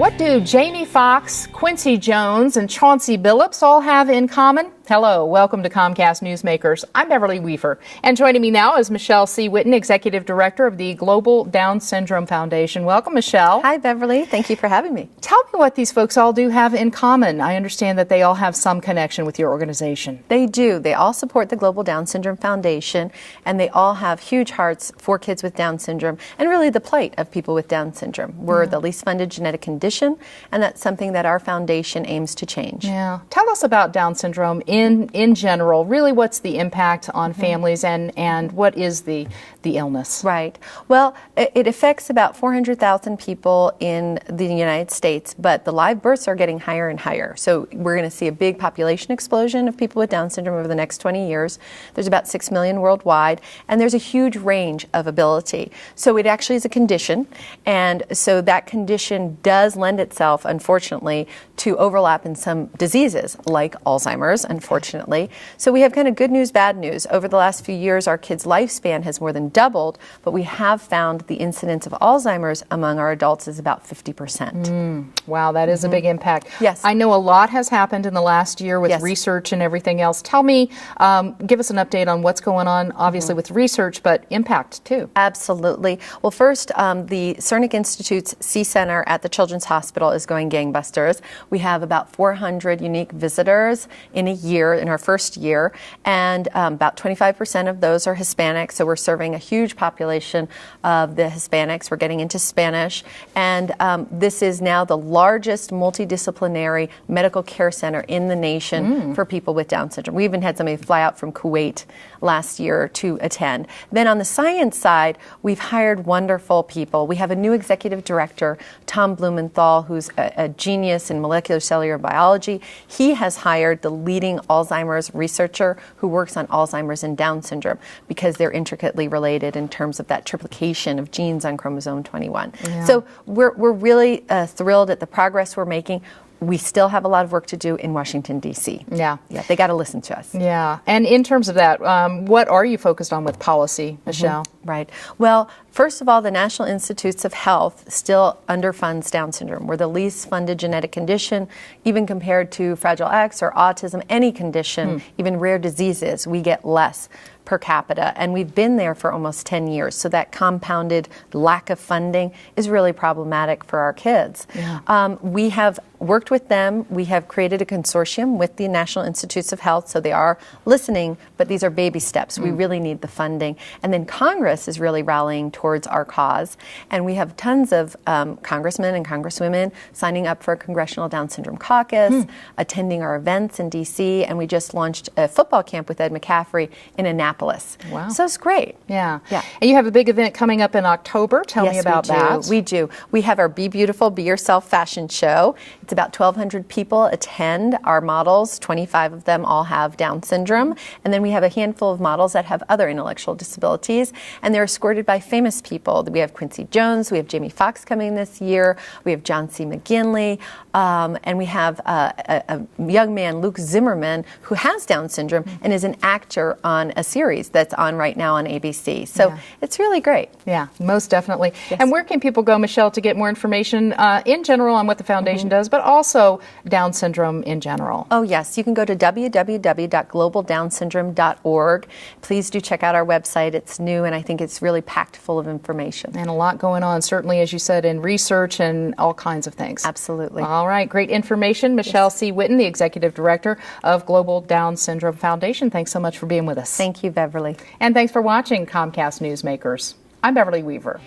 What do Jamie Foxx, Quincy Jones, and Chauncey Billups all have in common? Hello, welcome to Comcast Newsmakers. I'm Beverly Weaver, and joining me now is Michelle Sie Whitten, Executive Director of the Global Down Syndrome Foundation. Welcome, Michelle. Hi, Beverly. Thank you for having me. Tell me what these folks all do have in common. I understand that they all have some connection with your organization. They do. They all support the Global Down Syndrome Foundation, and they all have huge hearts for kids with Down syndrome and really the plight of people with Down syndrome. We're the least funded genetic condition, and that's something that our foundation aims to change. Yeah. Tell us about Down syndrome in general. Really, what's the impact on families and what is the illness? Right. Well, it affects about 400,000 people in the United States, but the live births are getting higher and higher. So we're going to see a big population explosion of people with Down syndrome over the next 20 years. There's about 6 million worldwide, and there's a huge range of ability. So it actually is a condition, and so that condition does lend itself, unfortunately, to overlap in some diseases like Alzheimer's, unfortunately. So we have kind of good news, bad news. Over the last few years, our kids' lifespan has more than doubled, but we have found the incidence of Alzheimer's among our adults is about 50%. Wow, that is a big impact. Yes. I know a lot has happened in the last year with research and everything else. Tell me, give us an update on what's going on, obviously with research, but impact too. Absolutely. Well, first, the Cernic Institute's C Center at the Children's Hospital is going gangbusters. We have about 400 unique visitors in a year, in our first year, and about 25% of those are Hispanic, so we're serving a huge population of the Hispanics. We're getting into Spanish, and this is now the largest multidisciplinary medical care center in the nation for people with Down syndrome. We even had somebody fly out from Kuwait last year to attend. Then on the science side, we've hired wonderful people. We have a new executive director, Tom Blumenthal, who's a genius in molecular cellular biology. He has hired the leading Alzheimer's researcher who works on Alzheimer's and Down syndrome because they're intricately related in terms of that triplication of genes on chromosome 21. Yeah. So we're really thrilled at the progress we're making. We still have a lot of work to do in Washington, D.C. Yeah. They got to listen to us. Yeah. And in terms of that, what are you focused on with policy, Michelle? Right. Well, first of all, the National Institutes of Health still underfunds Down syndrome. We're the least funded genetic condition, even compared to Fragile X or autism, any condition, even rare diseases, we get less per capita, and we've been there for almost 10 years. So that compounded lack of funding is really problematic for our kids. Yeah. We have worked with them. We have created a consortium with the National Institutes of Health, so they are listening, but these are baby steps. We really need the funding. And then Congress is really rallying towards our cause, and we have tons of congressmen and congresswomen signing up for a Congressional Down Syndrome Caucus, attending our events in D.C., and we just launched a football camp with Ed McCaffrey in Annapolis. Wow. So it's great. Yeah. And you have a big event coming up in October. Tell me about that. We do. We have our Be Beautiful, Be Yourself fashion show. It's about 1,200 people attend. Our models, 25 of them all have Down syndrome. And then we have a handful of models that have other intellectual disabilities. And they're escorted by famous people. We have Quincy Jones. We have Jamie Foxx coming this year. We have John C. McGinley. And we have a young man, Luke Zimmerman, who has Down syndrome and is an actor on a series that's on right now on ABC. So it's really great. Yeah, most definitely. Yes. And where can people go, Michelle, to get more information in general on what the foundation does, but also Down syndrome in general? Oh, yes. You can go to www.globaldownsyndrome.org. Please do check out our website. It's new, and I think it's really packed full of information. And a lot going on, certainly, as you said, in research and all kinds of things. Absolutely. All right. Great information. Michelle Sie Whitten, the Executive Director of Global Down Syndrome Foundation. Thanks so much for being with us. Thank you, Beverly. And thanks for watching Comcast Newsmakers. I'm Beverly Weaver.